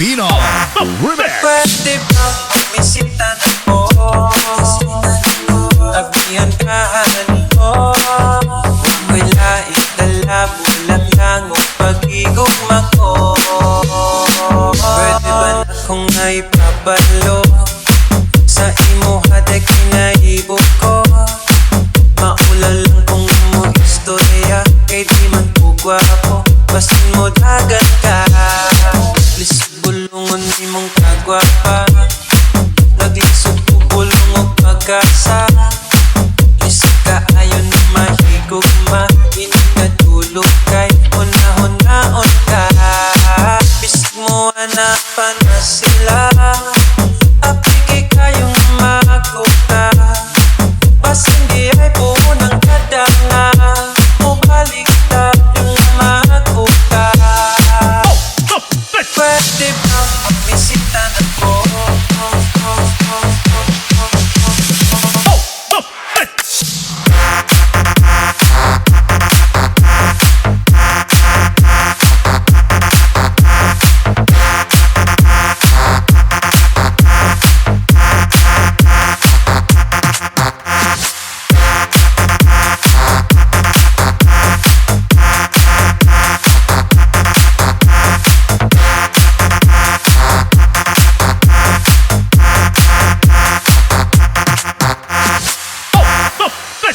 Pino Remix. Pwede ba misita na po? Abihan ka mo. Huwag laing dala, bulag lang o pag-igugma ko. Pwede ba na kung naipabalo sa imo hadek kinaibog ko? Maula lang kung mo istorya, kay di man po gwapo, basin mo dagan ka. Please bulungon di mong kagwapa, naglisod po bulong o pag-asa. Please kaayon na mahigugma, inigatulo kay una-hunaon ka. Bisig mo hanapan na sila, apike kayong makuta. Basin di ay po ng kadanga, o baliktad yung makuta. Pwede ba misita na po?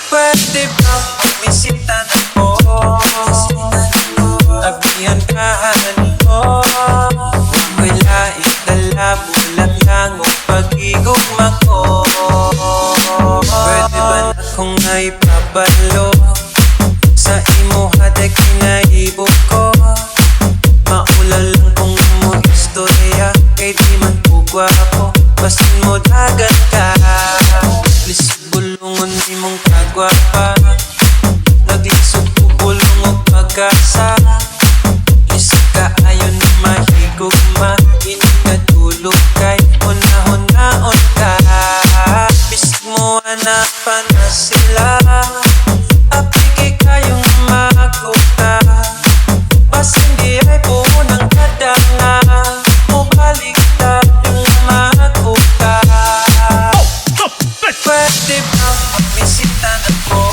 Pwede ba misita na po? Abihan ka mo. Huwag laing dala, bulag lang o pag-igugma ko. Pwede ba na kung naipabalo sa imo hadek kinaibog ko? Maula lang kung mo istorya, kay di man po gwapo, basin mo dagan ka. Please bulungon di mong kagwapa, naglisod po bulong o pag-asa. Please kaayon na mahigugma, inigatulo kay una-hunaon ka. Bisig mo hanapan na sila, apike kayong makuta. Basin di ay po ng kadanga, o baliktad yung makuta. Pwede ba misita na po?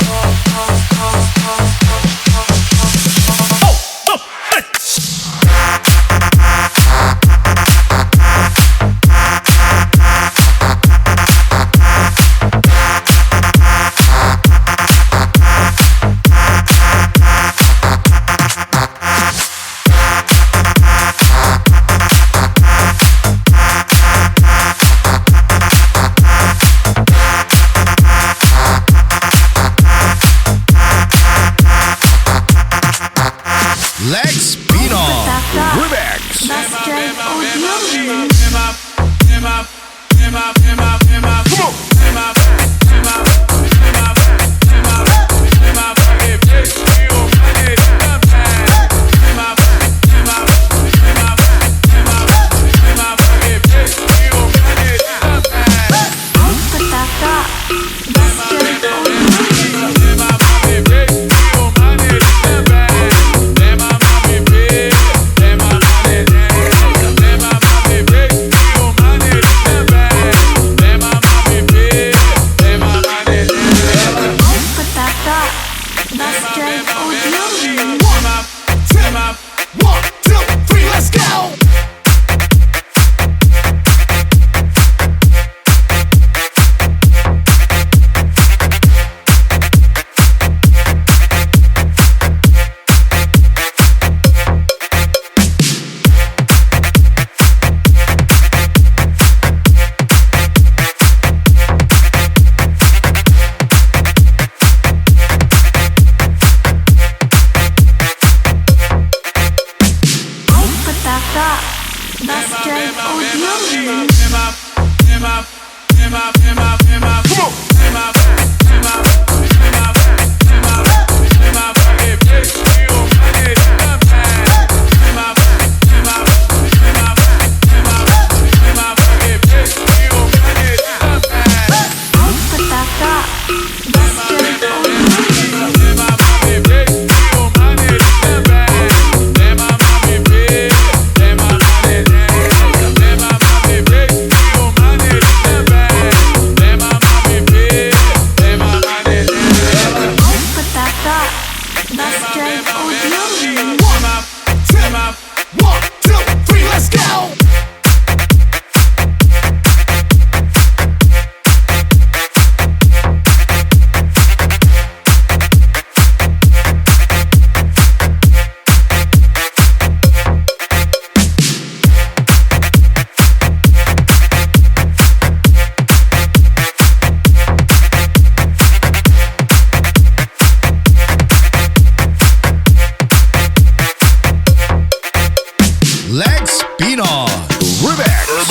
Lex Pino Remix.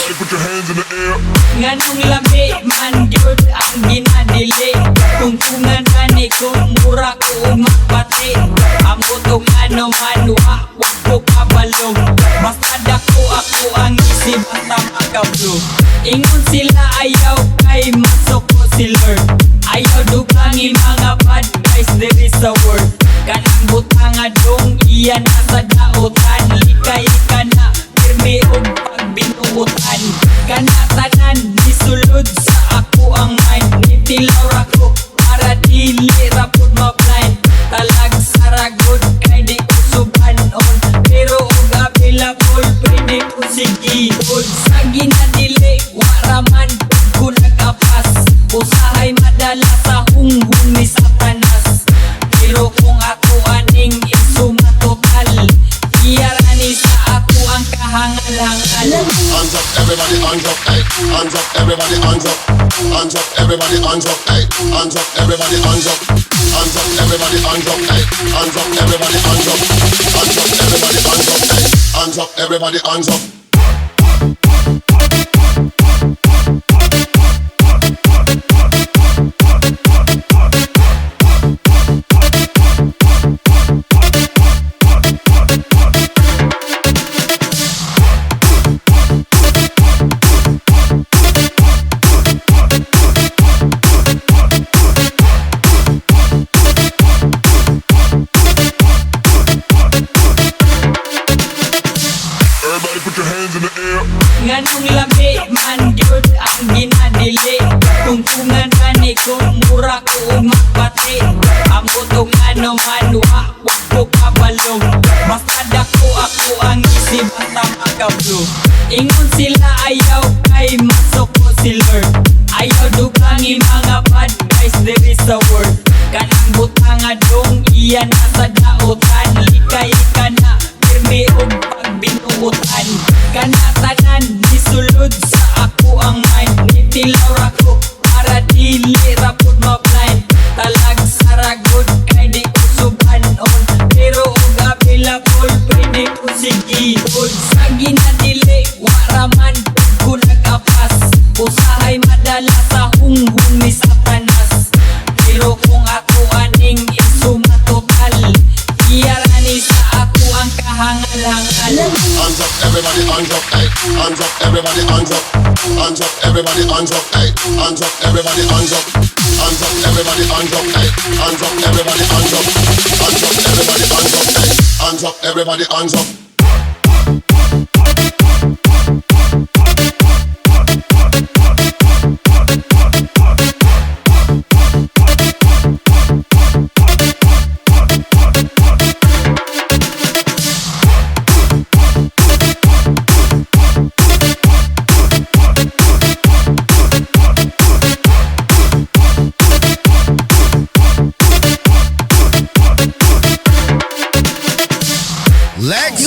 Everybody put your hands in the air. Nganong labi man gyud ang ginadili. Tungtungan ani kung mura ko magpati. Amo tong ano man wa ko kabalong. Basta dako ako ang isip basta makablo. Ingon sila ayaw kay masok ko si Lord. Ayaw dugangi mga bad guys there is a word. Kanang butang adong iyan nasa daotan. Likay ka na pirmi og pagbinuutan. Kana tanan disulod sa ako ang mind. Nitilaw ako para dili rapod ma-blind. Talag saragod kay di ko subanon. Pero og available pwede ko sigihod. Sa ginadili waraman ko nagapas. Usahay madala sa hunghung ni Satanas. Pero kung ako aning isuma total, iyarani sa ako ang kahangal-hangal. Hands up, everybody, hands up, hey. Hands up, everybody, hands up. Hands up, everybody, hands up, hey. Hands up, everybody, hands up. Hands up, everybody, hands up, hey. Hands up, everybody, hands up. Hands up, everybody, hands up, hey. Hands up, everybody, hands up. Everybody put your hands in the air. Nganong labi man gyud ang ginadili. Tungtungan ani kung mura ko magpati. Amo tong ano man wa ko kabalong. Basta dako ako ang isip basta makablo. Ingon sila ayaw kay masok ko si Lord. Ayaw dugangi mga bad guys there is a word. Kanang butang adong iyan nasa daotan. Likay ka na pirmi og pagbinuutan. Kana tanan disulod sa ako ang mind. Nitilaw ako para dili rapod ma-blind. Talag saragod kay di ko subanon. Pero og available pwede ko sigihod. Sa ginadili waraman ko nagapas. Usahay madala sa hunghung ni Satanas. Pero kung ako aning isuma total, iyarani sa ako ang kahangal-hangal. Hands up, everybody, hands up, hey. Hands up, everybody, hands up. Hands up, everybody, hands up, hey. Hands up, everybody, hands up. Hands up, everybody, hands up, hey. Hands up, everybody, hands up. Hands up, everybody, hands up, hey. Hands up, everybody, hands up. Let's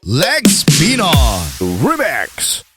Legs Pinoy Remix.